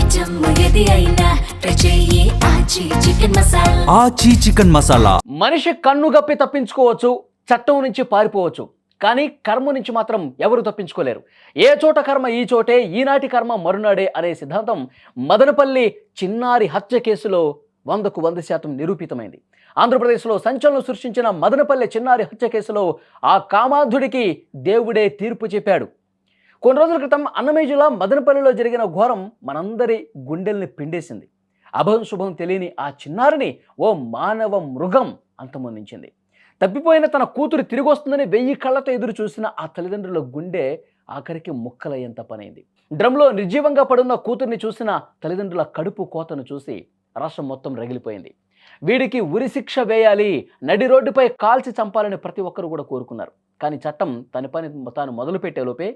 ఆచి చికెన్ మసాలా. మనిషి కన్ను గప్పి తప్పించుకోవచ్చు, చట్టం నుంచి పారిపోవచ్చు, కానీ కర్మ నుంచి మాత్రం ఎవరు తప్పించుకోలేరు. ఏ చోట కర్మ ఈ చోటే, ఈనాటి కర్మ మరునాడే అనే సిద్ధాంతం మదనపల్లి చిన్నారి హత్య కేసులో 100కు 100% నిరూపితమైంది. ఆంధ్రప్రదేశ్లో సంచలనం సృష్టించిన మదనపల్లి చిన్నారి హత్య కేసులో ఆ కామాధుడికి దేవుడే తీర్పు చెప్పాడు. కొన్ని రోజుల క్రితం అన్నమయ్య జిల్లా మదనపల్లిలో జరిగిన ఘోరం మనందరి గుండెల్ని పిండేసింది. అభం శుభం తెలియని ఆ చిన్నారిని ఓ మానవ మృగం అంతమొందించింది. తప్పిపోయిన తన కూతురు తిరిగి వస్తుందని 1000 కళ్ళతో ఎదురు చూసిన ఆ తల్లిదండ్రుల గుండె ఆఖరికి ముక్కలయ్యేంత పనైంది. డ్రమ్లో నిర్జీవంగా పడున్న కూతుర్ని చూసిన తల్లిదండ్రుల కడుపు కోతను చూసి రాష్ట్రం మొత్తం రగిలిపోయింది. వీడికి ఉరిశిక్ష వేయాలి, నడి రోడ్డుపై కాల్చి చంపాలని ప్రతి ఒక్కరు కూడా కోరుకున్నారు. కానీ చట్టం తన పని తాను మొదలుపెట్టేలోపే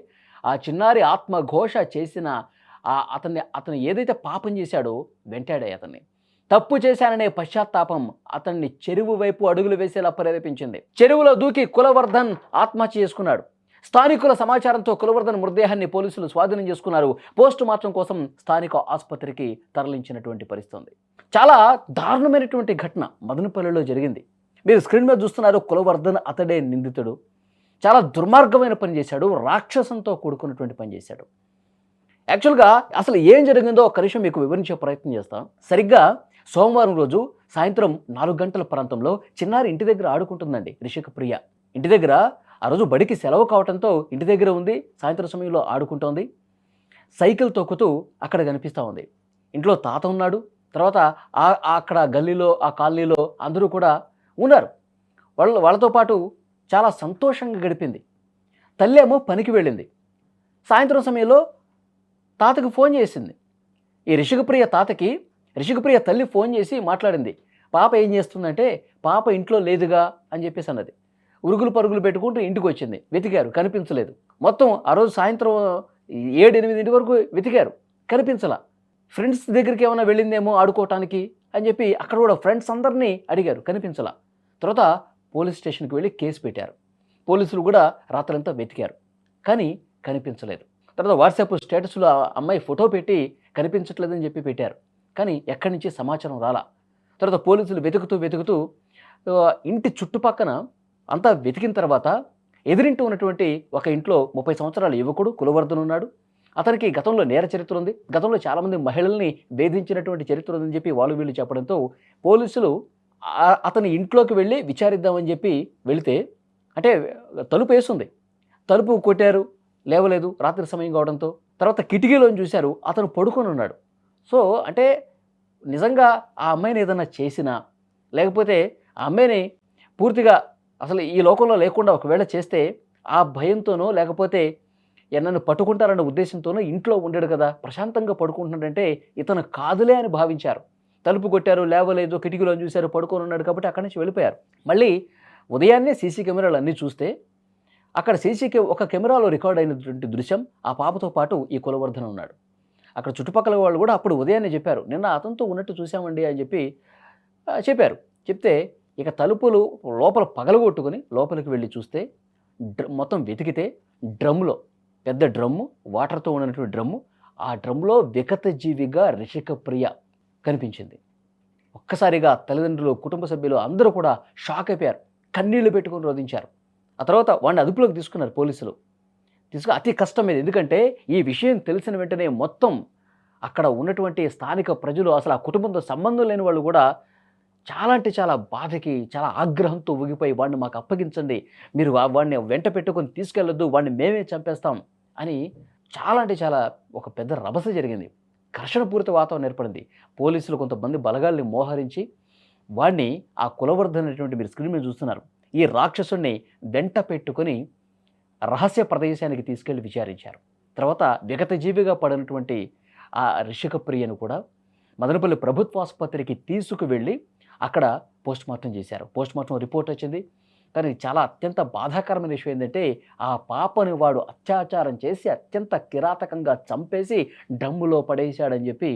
ఆ చిన్నారి ఆత్మఘోష చేసిన అతను ఏదైతే పాపం చేశాడో వెంటాడే అతన్ని. తప్పు చేశాననే పశ్చాత్తాపం అతన్ని చెరువు వైపు అడుగులు వేసేలా ప్రేరేపించింది. చెరువులో దూకి కులవర్ధన్ ఆత్మహత్య చేసుకున్నాడు. స్థానికుల సమాచారంతో కులవర్ధన్ మృతదేహాన్ని పోలీసులు స్వాధీనం చేసుకున్నారు. పోస్ట్ మార్టం కోసం స్థానిక ఆసుపత్రికి తరలించినటువంటి పరిస్థితి. చాలా దారుణమైనటువంటి ఘటన మదనపల్లిలో జరిగింది. మీరు స్క్రీన్ మీద చూస్తున్నారు. కులవర్ధన్ అతడే నిందితుడు. చాలా దుర్మార్గమైన పని చేశాడు, రాక్షసంతో కూడుకున్నటువంటి పని చేశాడు. యాక్చువల్గా అసలు ఏం జరిగిందో ఒక్క నిమిషం మీకు వివరించే ప్రయత్నం చేస్తాం. సరిగ్గా సోమవారం రోజు సాయంత్రం 4 గంటల ప్రాంతంలో చిన్నారి ఇంటి దగ్గర ఆడుకుంటుందండి రిషిక ప్రియ. ఇంటి దగ్గర ఆ రోజు బడికి సెలవు కావడంతో ఇంటి దగ్గర ఉంది. సాయంత్రం సమయంలో ఆడుకుంటోంది. సైకిల్ తొక్కుతూ అక్కడ కనిపిస్తూ ఉంది. ఇంట్లో తాత ఉన్నాడు. తర్వాత అక్కడ గల్లీలో ఆ కాలనీలో అందరూ కూడా ఉన్నారు. వాళ్ళతో పాటు చాలా సంతోషంగా గడిపింది. తల్లి ఏమో పనికి వెళ్ళింది. సాయంత్రం సమయంలో తాతకు ఫోన్ చేసింది. ఈ రిషికప్రియ తాతకి రిషికప్రియ తల్లి ఫోన్ చేసి మాట్లాడింది. పాప ఏం చేస్తుందంటే, పాప ఇంట్లో లేదుగా అని చెప్పేసి అన్నది. ఉరుగులు పరుగులు పెట్టుకుంటూ ఇంటికి వచ్చింది. వెతికారు, కనిపించలేదు. మొత్తం ఆ రోజు సాయంత్రం 7-8 వరకు వెతికారు, కనిపించలా. ఫ్రెండ్స్ దగ్గరికి ఏమైనా వెళ్ళిందేమో ఆడుకోవటానికి అని చెప్పి అక్కడ కూడా ఫ్రెండ్స్ అందరినీ అడిగారు, కనిపించలా. తర్వాత పోలీస్ స్టేషన్కి వెళ్ళి కేసు పెట్టారు. పోలీసులు కూడా రాత్రంతా వెతికారు, కానీ కనిపించలేదు. తర్వాత వాట్సాప్ స్టేటస్లో అమ్మాయి ఫోటో పెట్టి కనిపించట్లేదని చెప్పి పెట్టారు, కానీ ఎక్కడి నుంచి సమాచారం రాలా. తర్వాత పోలీసులు వెతుకుతూ ఇంటి చుట్టుపక్కన అంతా వెతికిన తర్వాత ఎదురింటి ఉన్నటువంటి ఒక ఇంట్లో 30 సంవత్సరాల యువకుడు కులవర్ధన్ ఉన్నాడు. అతనికి గతంలో నేర చరిత్ర ఉంది. గతంలో చాలామంది మహిళల్ని వేధించినటువంటి చరిత్ర ఉందని చెప్పి వీళ్ళు చెప్పడంతో పోలీసులు అతని ఇంట్లోకి వెళ్ళి విచారిద్దామని చెప్పి వెళితే, అంటే తలుపు వేస్తుంది, తలుపు కొట్టారు, లేవలేదు. రాత్రి సమయం కావడంతో తర్వాత కిటికీలోని చూశారు, అతను పడుకొని ఉన్నాడు. సో అంటే నిజంగా ఆ అమ్మాయిని ఏదైనా చేసినా, లేకపోతే ఆ అమ్మాయిని పూర్తిగా అసలు ఈ లోకంలో లేకుండా ఒకవేళ చేస్తే ఆ భయంతోనో లేకపోతే నన్ను పట్టుకుంటారన్న ఉద్దేశంతోనో ఇంట్లో ఉండడు కదా, ప్రశాంతంగా పడుకుంటున్నాడంటే ఇతను కాదులే అని భావించారు. తలుపు కొట్టారు, లేవలేదు, కిటికీలో చూశారు, పడుకొని ఉన్నాడు కాబట్టి అక్కడి నుంచి వెళ్ళిపోయారు. మళ్ళీ ఉదయాన్నే సీసీ కెమెరాలు అన్నీ చూస్తే అక్కడ ఒక కెమెరాలో రికార్డ్ అయినటువంటి దృశ్యం ఆ పాపతో పాటు ఈ కులవర్ధన్ ఉన్నాడు. అక్కడ చుట్టుపక్కల వాళ్ళు కూడా అప్పుడు ఉదయాన్నే చెప్పారు, నిన్న అతనితో ఉన్నట్టు చూసామండి అని చెప్పి చెప్పారు. చెప్తే ఇక తలుపులు లోపల పగలగొట్టుకుని లోపలికి వెళ్ళి చూస్తే మొత్తం వెతికితే డ్రమ్లో, పెద్ద డ్రమ్ము, వాటర్తో ఉన్నటువంటి డ్రమ్ము, ఆ డ్రమ్లో వికత జీవిగా రిషిక ప్రియ కనిపించింది. ఒక్కసారిగా తల్లిదండ్రులు, కుటుంబ సభ్యులు అందరూ కూడా షాక్ అయిపోయారు, కన్నీళ్లు పెట్టుకుని రోధించారు. ఆ తర్వాత వాడిని అదుపులోకి తీసుకున్నారు పోలీసులు. అతి కష్టం మీద, ఎందుకంటే ఈ విషయం తెలిసిన వెంటనే మొత్తం అక్కడ ఉన్నటువంటి స్థానిక ప్రజలు, అసలు ఆ కుటుంబంతో సంబంధం లేని వాళ్ళు కూడా చాలా అంటే చాలా బాధకి, చాలా ఆగ్రహంతో ఊగిపోయి వాడిని మాకు అప్పగించండి, మీరు వాడిని వెంట పెట్టుకొని తీసుకెళ్ళొద్దు, వాడిని మేమే చంపేస్తాం అని చాలా అంటే చాలా ఒక పెద్ద రభస జరిగింది. ఘర్షణపూరిత వాతావరణం ఏర్పడింది. పోలీసులు కొంతమంది బలగాల్ని మోహరించి వాడిని, ఆ కులవర్ధన్ అనేటువంటి మీరు స్క్రీన్ మీద చూస్తున్నారు, ఈ రాక్షసుడిని వెంట పెట్టుకొని రహస్య ప్రదేశానికి తీసుకెళ్లి విచారించారు. తర్వాత విగత జీవిగా పడినటువంటి ఆ రిషిక ప్రియను కూడా మదనపల్లి ప్రభుత్వ ఆసుపత్రికి తీసుకువెళ్ళి అక్కడ పోస్ట్ మార్టం చేశారు. పోస్ట్ మార్టం రిపోర్ట్ వచ్చింది. కానీ చాలా అత్యంత బాధాకరమైన విషయం ఏంటంటే, ఆ పాపని వాడు అత్యాచారం చేసి అత్యంత కిరాతకంగా చంపేసి డ్రమ్ములో పడేశాడని చెప్పి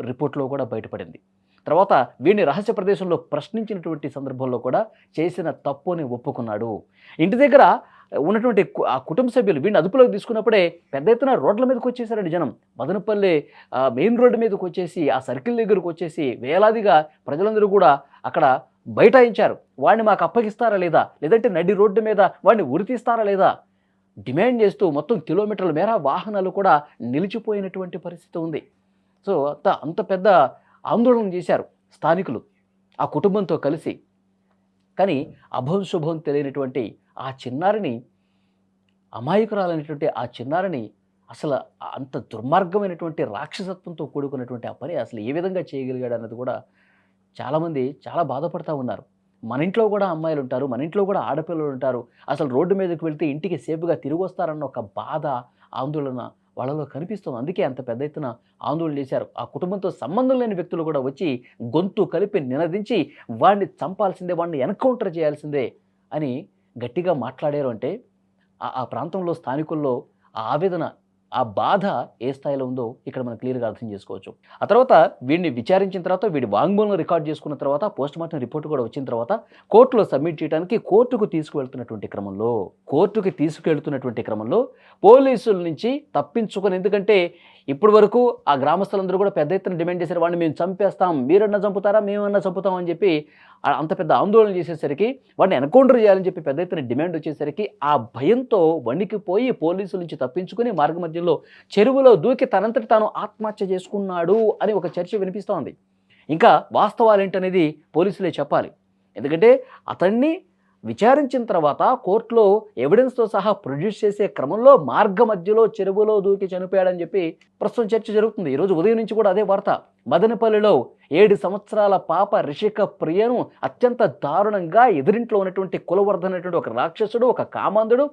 రిపోర్ట్లో కూడా బయటపడింది. తర్వాత వీడిని రహస్య ప్రదేశంలో ప్రశ్నించినటువంటి సందర్భంలో కూడా చేసిన తప్పుని ఒప్పుకున్నాడు. ఇంటి దగ్గర ఉన్నటువంటి ఆ కుటుంబ సభ్యులు వీడిని అదుపులోకి తీసుకున్నప్పుడే పెద్ద ఎత్తున రోడ్ల మీదకి వచ్చేసారండి జనం. మదనపల్లి మెయిన్ రోడ్డు మీదకి వచ్చేసి, ఆ సర్కిల్ దగ్గరకు వచ్చేసి వేలాదిగా ప్రజలందరూ కూడా అక్కడ బైఠాయించారు. వాడిని మాకు అప్పగిస్తారా లేదా, లేదంటే నడి రోడ్డు మీద వాడిని ఉరితీస్తారా లేదా డిమాండ్ చేస్తూ మొత్తం కిలోమీటర్ల మేర వాహనాలు కూడా నిలిచిపోయినటువంటి పరిస్థితి ఉంది. సో అంత పెద్ద ఆందోళన చేశారు స్థానికులు ఆ కుటుంబంతో కలిసి. కానీ అభం శుభం తెలియనటువంటి ఆ చిన్నారిని, అమాయకురాలైనటువంటి ఆ చిన్నారిని అసలు అంత దుర్మార్గమైనటువంటి రాక్షసత్వంతో కూడుకున్నటువంటి ఆ పని అసలు ఏ విధంగా చేయగలిగాడు అన్నది కూడా చాలామంది చాలా బాధపడతా ఉన్నారు. మన ఇంట్లో కూడా అమ్మాయిలు ఉంటారు, మన ఇంట్లో కూడా ఆడపిల్లలు ఉంటారు. అసలు రోడ్డు మీదకి వెళ్తే ఇంటికి సేఫ్గా తిరిగి వస్తారన్న ఒక బాధ, ఆందోళన వాళ్ళలో కనిపిస్తుంది. అందుకే అంత పెద్ద ఎత్తున ఆందోళన చేశారు. ఆ కుటుంబంతో సంబంధం లేని వ్యక్తులు కూడా వచ్చి గొంతు కలిపి నినదించి వాడిని చంపాల్సిందే, వాడిని ఎన్కౌంటర్ చేయాల్సిందే అని గట్టిగా మాట్లాడారు. అంటే ఆ ప్రాంతంలో స్థానికుల్లో ఆ ఆవేదన, ఆ బాధ ఏ స్థాయిలో ఉందో ఇక్కడ మనం క్లియర్గా అర్థం చేసుకోవచ్చు. ఆ తర్వాత వీడిని విచారించిన తర్వాత, వీడి వాంగ్మూలం రికార్డ్ చేసుకున్న తర్వాత, పోస్ట్మార్టం రిపోర్ట్ కూడా వచ్చిన తర్వాత కోర్టులో సబ్మిట్ చేయడానికి కోర్టుకు తీసుకువెళ్తున్నటువంటి క్రమంలో పోలీసుల నుంచి తప్పించుకొని, ఎందుకంటే ఇప్పటి వరకు ఆ గ్రామస్తులందరూ కూడా పెద్ద ఎత్తున డిమాండ్ చేశారు, వాడిని మేము చంపేస్తాం, మీరన్నా చంపుతారా మేమన్నా చంపుతాం అని చెప్పి అంత పెద్ద ఆందోళన చేసేసరికి, వాడిని ఎన్కౌంటర్ చేయాలని చెప్పి పెద్ద ఎత్తున డిమాండ్ వచ్చేసరికి ఆ భయంతో వణికిపోయి పోలీసుల నుంచి తప్పించుకుని మార్గ మధ్యలో చెరువులో దూకి తనంతటి తాను ఆత్మహత్య చేసుకున్నాడు అని ఒక చర్చ వినిపిస్తోంది. ఇంకా వాస్తవాలేంటనేది పోలీసులే చెప్పాలి. ఎందుకంటే అతన్ని విచారించిన తర్వాత కోర్టులో ఎవిడెన్స్తో సహా ప్రొడ్యూస్ చేసే క్రమంలో మార్గ మధ్యలో చెరువులో దూకి చనిపోయాడని చెప్పి ప్రస్తుతం చర్చ జరుగుతుంది. ఈరోజు ఉదయం నుంచి కూడా అదే వార్త. మదనపల్లిలో 7 సంవత్సరాల పాప రిషిక ప్రియను అత్యంత దారుణంగా ఎదురింట్లో ఉన్నటువంటి కులవర్ధనటువంటి ఒక రాక్షసుడు, ఒక కామాంధుడు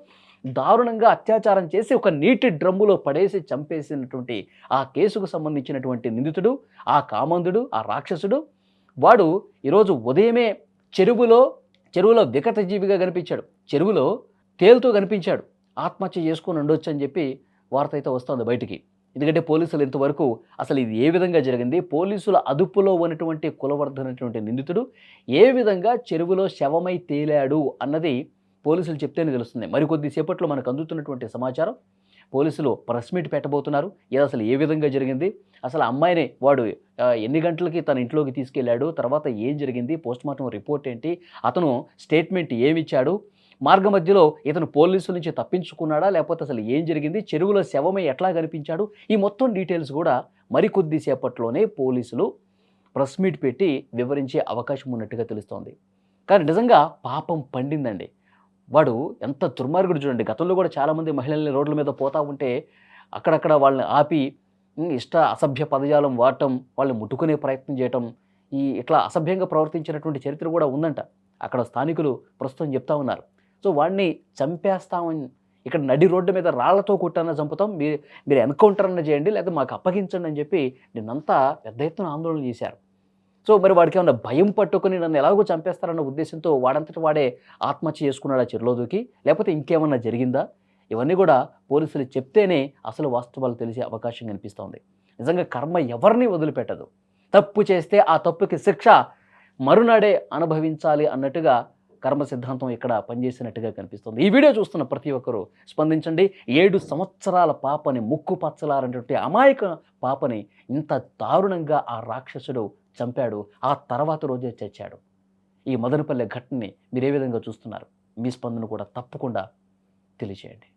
దారుణంగా అత్యాచారం చేసి ఒక నీటి డ్రమ్ములో పడేసి చంపేసినటువంటి ఆ కేసుకు సంబంధించినటువంటి నిందితుడు, ఆ కామాంధుడు, ఆ రాక్షసుడు, వాడు ఈరోజు ఉదయమే చెరువులో వికట జీవిగా కనిపించాడు. చెరువులో తేలుతూ కనిపించాడు. ఆత్మహత్య చేసుకొని ఉండొచ్చు అని చెప్పి వార్త అయితే వస్తుంది బయటికి. ఎందుకంటే పోలీసులు ఇంతవరకు అసలు ఇది ఏ విధంగా జరిగింది, పోలీసుల అదుపులో ఉన్నటువంటి కులవర్ధనటువంటి నిందితుడు ఏ విధంగా చెరువులో శవమై తేలాడు అన్నది పోలీసులు చెప్తేనే తెలుస్తుంది. మరికొద్ది సేపట్లో మనకు అందుతున్నటువంటి సమాచారం, పోలీసులు ప్రెస్ మీట్ పెట్టబోతున్నారు. ఇది అసలు ఏ విధంగా జరిగింది, అసలు అమ్మాయిని వాడు ఎన్ని గంటలకి తన ఇంట్లోకి తీసుకెళ్లాడు, తర్వాత ఏం జరిగింది, పోస్ట్మార్టం రిపోర్ట్ ఏంటి, అతను స్టేట్మెంట్ ఏమిచ్చాడు, మార్గ మధ్యలో ఇతను పోలీసుల నుంచి తప్పించుకున్నాడా లేకపోతే అసలు ఏం జరిగింది, చెరువులో శవమై ఎట్లా కనిపించాడు, ఈ మొత్తం డీటెయిల్స్ కూడా మరికొద్ది సేపట్లోనే పోలీసులు ప్రెస్ మీట్ పెట్టి వివరించే అవకాశం ఉన్నట్టుగా తెలుస్తోంది. కానీ నిజంగా పాపం పండిందండి. వాడు ఎంత దుర్మార్గుడు చూడండి. గతంలో కూడా చాలామంది మహిళల్ని రోడ్ల మీద పోతూ ఉంటే అక్కడక్కడ వాళ్ళని ఆపి అసభ్య పదజాలం వాడటం, వాళ్ళని ముట్టుకునే ప్రయత్నం చేయటం, ఇట్లా అసభ్యంగా ప్రవర్తించినటువంటి చరిత్ర కూడా ఉందంట. అక్కడ స్థానికులు ప్రస్తుతం చెప్తా ఉన్నారు. సో వాడిని చంపేస్తామని, ఇక్కడ నడి రోడ్డు మీద రాళ్లతో కొట్టన్నా చంపుతాం, మీరు ఎన్కౌంటర్ అన్న చేయండి, లేదా మాకు అప్పగించండి అని చెప్పి నిన్నంతా పెద్ద ఎత్తున ఆందోళన చేశారు. సో మరి వాడికి ఏమన్నా భయం పట్టుకుని నన్ను ఎలాగో చంపేస్తారన్న ఉద్దేశంతో వాడంతటి వాడే ఆత్మహత్య చేసుకున్నాడా చెరువులో దూకి, లేకపోతే ఇంకేమన్నా జరిగిందా, ఇవన్నీ కూడా పోలీసులు చెప్తేనే అసలు వాస్తవాలు తెలిసే అవకాశం కనిపిస్తోంది. నిజంగా కర్మ ఎవరిని వదిలిపెట్టదు. తప్పు చేస్తే ఆ తప్పుకి శిక్ష మరునాడే అనుభవించాలి అన్నట్టుగా కర్మ సిద్ధాంతం ఇక్కడ పనిచేసినట్టుగా కనిపిస్తుంది. ఈ వీడియో చూస్తున్న ప్రతి ఒక్కరూ స్పందించండి. 7 సంవత్సరాల పాపని, ముక్కు పచ్చలారటువంటి అమాయక పాపని ఇంత దారుణంగా ఆ రాక్షసుడు చంపాడు. ఆ తర్వాత రోజే చచ్చాడు. ఈ మదనపల్లె ఘటనని మీరు ఏ విధంగా చూస్తున్నారు? మీ స్పందన కూడా తప్పకుండా తెలియజేయండి.